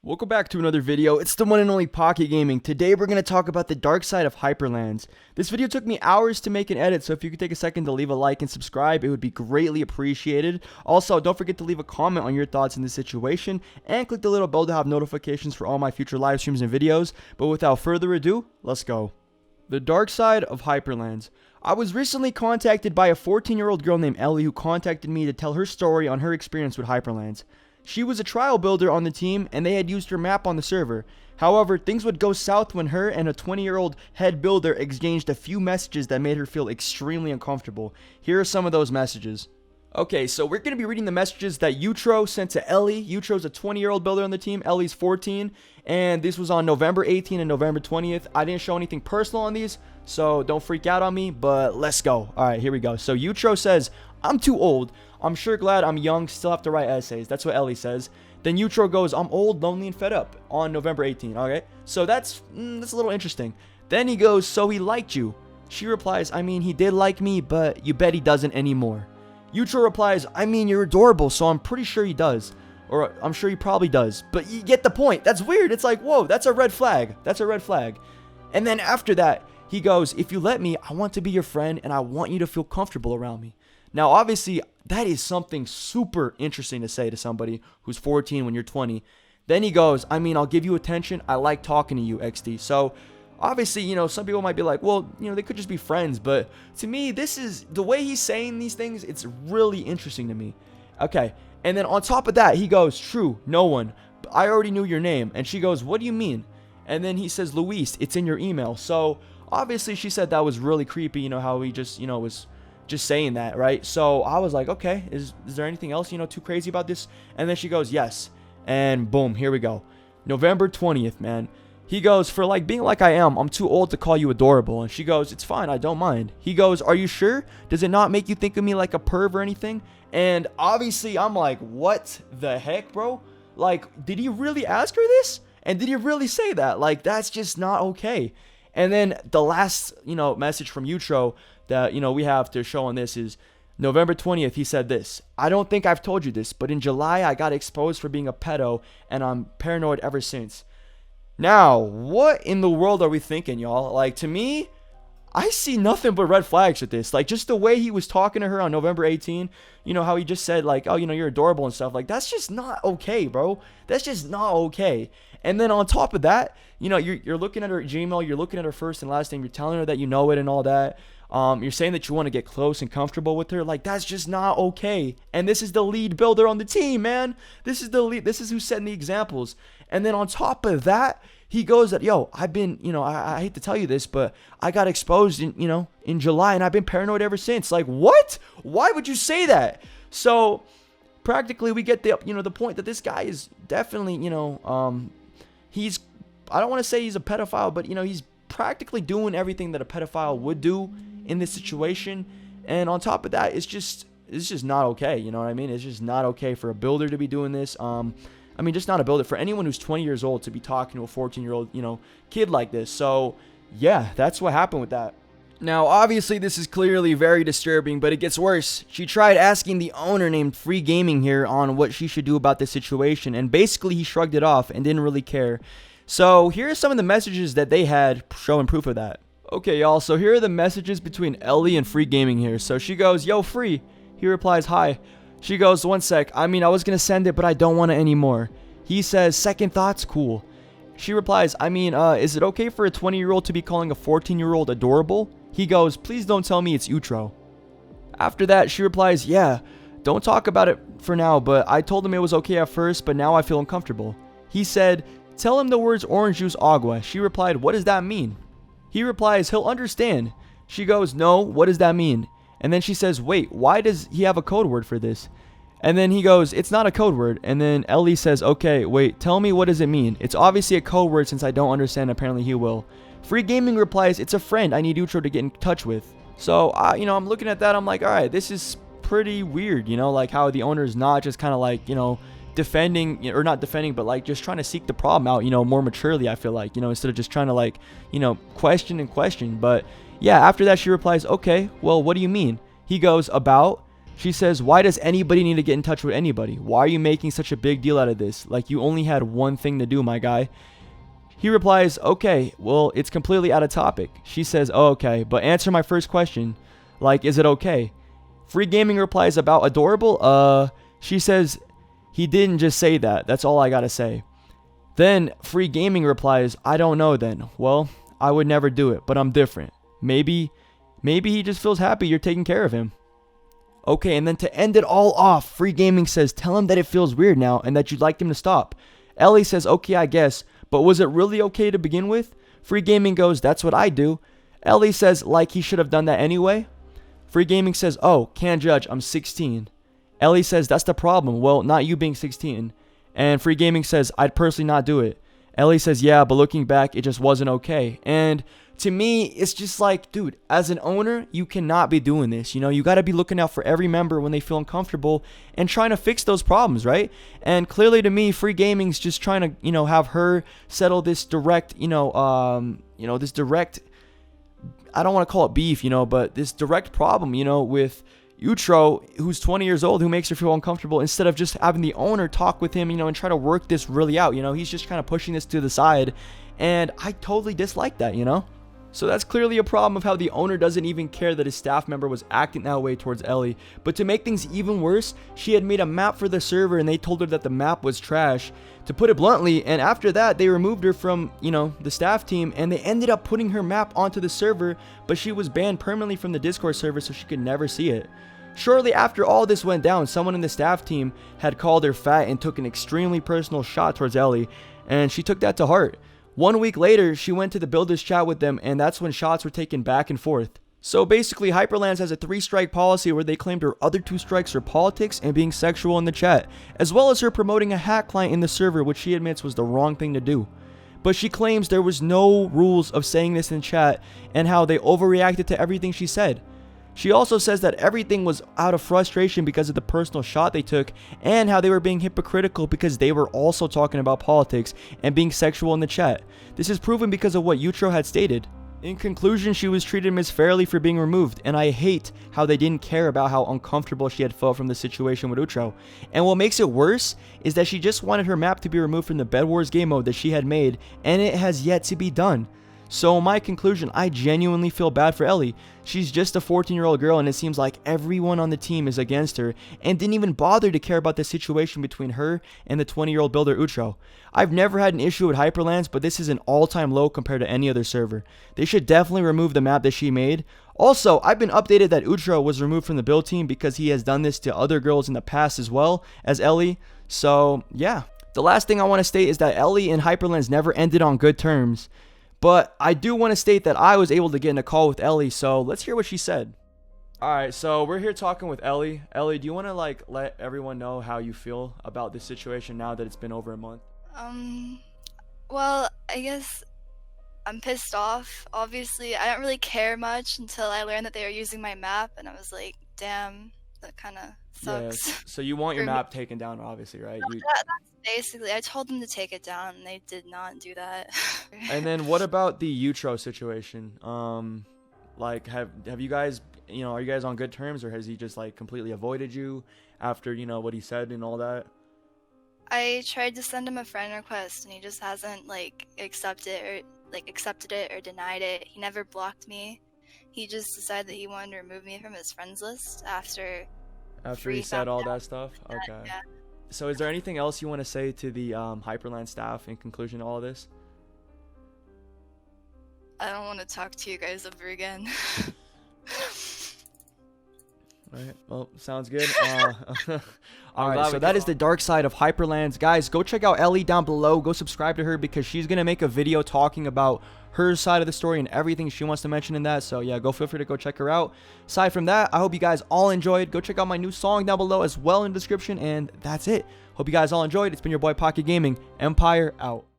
Welcome back to another video. It's the one and only PocketGaming. Today we're going to talk about the dark side of Hyperlands. This video took me hours to make and edit, so if you could take a second to leave a like and subscribe, it would be greatly appreciated. Also, don't forget to leave a comment on your thoughts in this situation, and click the little bell to have notifications for all my future live streams and videos. But without further ado, let's go. The dark side of Hyperlands. I was recently contacted by a 14-year-old girl named Ellie who contacted me to tell her story on her experience with Hyperlands. She was a trial builder on the team, and they had used her map on the server. However, things would go south when her and a 20-year-old head builder exchanged a few messages that made her feel extremely uncomfortable. Here are some of those messages. Okay, so we're going to be reading the messages that Utro sent to Ellie. Utro's a 20-year-old builder on the team. Ellie's 14, and this was on November 18th and November 20th. I didn't show anything personal on these, so don't freak out on me, but let's go. All right, here we go. So Utro says, "I'm too old. I'm sure glad I'm young, still have to write essays." That's what Ellie says. Then Utro goes, "I'm old, lonely, and fed up," on November 18th. Okay, so that's a little interesting. Then he goes, "So he liked you." She replies, "I mean, he did like me, but you bet he doesn't anymore." Utro replies, "I mean, you're adorable, so I'm pretty sure he does. Or I'm sure he probably does. But you get the point. That's weird. It's like, whoa, that's a red flag. That's a red flag." And then after that, he goes, "If you let me, I want to be your friend, and I want you to feel comfortable around me." Now, obviously, that is something super interesting to say to somebody who's 14 when you're 20. Then he goes, "I mean, I'll give you attention. I like talking to you, XD." So, obviously, some people might be like, well, they could just be friends. But to me, this is the way he's saying these things. It's really interesting to me. Okay. And then on top of that, he goes, "True, no one. But I already knew your name." And she goes, "What do you mean?" And then he says, "Luis, it's in your email." So, obviously, she said that was really creepy. How he just, was just saying that, right? So I was like, okay, is there anything else, too crazy about this? And then she goes, "Yes." And boom, here we go. November 20th, man. He goes, "For being like I am, I'm too old to call you adorable." And she goes, "It's fine, I don't mind." He goes, "Are you sure? Does it not make you think of me like a perv or anything?" And obviously I'm like, what the heck, bro? Did he really ask her this? And did he really say that? That's just not okay. And then the last, message from Utro that, we have to show on this is November 20th. He said this: "I don't think I've told you this, but in July I got exposed for being a pedo, and I'm paranoid ever since." Now, what in the world are we thinking, y'all? To me, I see nothing but red flags with this. Just the way he was talking to her on November 18th, how he just said, "Oh, you're adorable," and stuff. That's just not okay, bro. That's just not okay. And then on top of that, you're looking at her Gmail, you're looking at her first and last name, you're telling her that you know it and all that. You're saying that you want to get close and comfortable with her. That's just not okay. And this is the lead builder on the team, man. This is the lead. This is who's setting the examples. And then on top of that, he goes that, "Yo, I've been, I hate to tell you this, but I got exposed in July, and I've been paranoid ever since." What? Why would you say that? So practically we get the point that this guy is definitely, he's, I don't want to say he's a pedophile, but he's practically doing everything that a pedophile would do in this situation. And on top of that, it's just not okay. You know what I mean? It's just not okay for a builder to be doing this. Just not a builder, for anyone who's 20 years old to be talking to a 14-year-old, kid like this. So yeah, that's what happened with that. Now, obviously, this is clearly very disturbing, but it gets worse. She tried asking the owner named Free Gaming here on what she should do about this situation, and basically he shrugged it off and didn't really care. So here are some of the messages that they had showing proof of that. Okay, y'all, so here are the messages between Ellie and Free Gaming here. So she goes, "Yo, Free." He replies, "Hi." She goes, "One sec. I was going to send it, but I don't want it anymore." He says, "Second thoughts, cool." She replies, "Is it okay for a 20-year-old to be calling a 14-year-old adorable?" He goes, "Please don't tell me it's Utro." After that, she replies, "Yeah, don't talk about it for now, but I told him it was okay at first, but now I feel uncomfortable." He said, "Tell him the words orange juice agua." She replied, "What does that mean?" He replies, "He'll understand." She goes, "No, what does that mean?" And then she says, "Wait, why does he have a code word for this?" And then he goes, "It's not a code word." And then Ellie says, "Okay, wait, tell me, what does it mean? It's obviously a code word since I don't understand. Apparently he will." Free Gaming replies, "It's a friend I need Utro to get in touch with." So, I'm looking at that. I'm like, all right, this is pretty weird, how the owner is not just kind of defending, or not defending, but just trying to seek the problem out, more maturely, I feel like, instead of just trying to question. But yeah, after that, she replies, "Okay, well, what do you mean?" He goes, "About." She says, why does anybody need to get in touch with anybody? Why are you making such a big deal out of this? Like, you only had one thing to do, my guy. He replies, okay, well, it's completely out of topic. She says, oh, okay, but answer my first question. Like, is it okay? Free Gaming replies, about adorable? She says, he didn't just say that. That's all I gotta say. Then Free Gaming replies, I don't know then. Well, I would never do it, but I'm different. Maybe he just feels happy you're taking care of him. Okay, and then to end it all off, Free Gaming says, tell him that it feels weird now and that you'd like him to stop. Ellie says, okay, I guess, but was it really okay to begin with? Free Gaming goes, that's what I do. Ellie says, like he should have done that anyway. Free Gaming says, oh, can't judge, I'm 16. Ellie says, that's the problem. Well, not you being 16. And Free Gaming says, I'd personally not do it. Ellie says, yeah, but looking back, it just wasn't okay. And to me, it's just like, dude, as an owner, you cannot be doing this. You know, you got to be looking out for every member when they feel uncomfortable and trying to fix those problems, right? And clearly to me, Free Gaming's just trying to, you know, have her settle this direct, this direct, I don't want to call it beef, you know, but this direct problem, you know, with Utro, who's 20 years old, who makes her feel uncomfortable, instead of just having the owner talk with him, you know, and try to work this really out. You know, he's just kind of pushing this to the side, and I totally dislike that, you know. So that's clearly a problem of how the owner doesn't even care that his staff member was acting that way towards Ellie. But to make things even worse, she had made a map for the server and they told her that the map was trash, to put it bluntly, and after that they removed her from, you know, the staff team, and they ended up putting her map onto the server, but she was banned permanently from the Discord server so she could never see it. Shortly after all this went down, someone in the staff team had called her fat and took an extremely personal shot towards Ellie, and she took that to heart. 1 week later, she went to the builders chat with them, and that's when shots were taken back and forth. So basically, Hyperlands has a 3-strike policy where they claimed her other 2 strikes are politics and being sexual in the chat, as well as her promoting a hack client in the server, which she admits was the wrong thing to do. But she claims there was no rules of saying this in chat, and how they overreacted to everything she said. She also says that everything was out of frustration because of the personal shot they took, and how they were being hypocritical because they were also talking about politics and being sexual in the chat. This is proven because of what Utro had stated. In conclusion, she was treated misfairly for being removed, and I hate how they didn't care about how uncomfortable she had felt from the situation with Utro. And what makes it worse is that she just wanted her map to be removed from the Bed Wars game mode that she had made, and it has yet to be done. So in my conclusion, I genuinely feel bad for Ellie. She's just a 14-year-old girl, and it seems like everyone on the team is against her and didn't even bother to care about the situation between her and the 20-year-old builder Utro. I've never had an issue with Hyperlands, but this is an all-time low compared to any other server. They should definitely remove the map that she made. Also, I've been updated that Utro was removed from the build team because he has done this to other girls in the past as well as Ellie. So yeah. The last thing I want to state is that Ellie and Hyperlands never ended on good terms. But I do want to state that I was able to get in a call with Ellie, so let's hear what she said. Alright, so we're here talking with Ellie. Ellie, do you want to let everyone know how you feel about this situation now that it's been over a month? Well, I guess I'm pissed off. Obviously, I don't really care much until I learned that they were using my map, and I was like, damn, that kind of sucks. Yeah, so you want your map taken down, obviously, right? That's basically, I told them to take it down, and they did not do that. And then what about the Utro situation? Like, have you guys, you know, are you guys on good terms, or has he just like completely avoided you after, you know, what he said and all that? I tried to send him a friend request, and he just hasn't accepted it or denied it. He never blocked me. He just decided that he wanted to remove me from his friends list after he said all that stuff. Okay. Yeah. So is there anything else you want to say to the Hyperland staff in conclusion to all of this? I don't want to talk to you guys ever again. Alright, well, sounds good. Alright, so that is the dark side of Hyperlands. Guys, go check out Ellie down below. Go subscribe to her because she's going to make a video talking about her side of the story and everything she wants to mention in that. So yeah, go feel free to go check her out. Aside from that, I hope you guys all enjoyed. Go check out my new song down below as well in the description. And that's it. Hope you guys all enjoyed. It's been your boy Pocket Gaming. Empire out.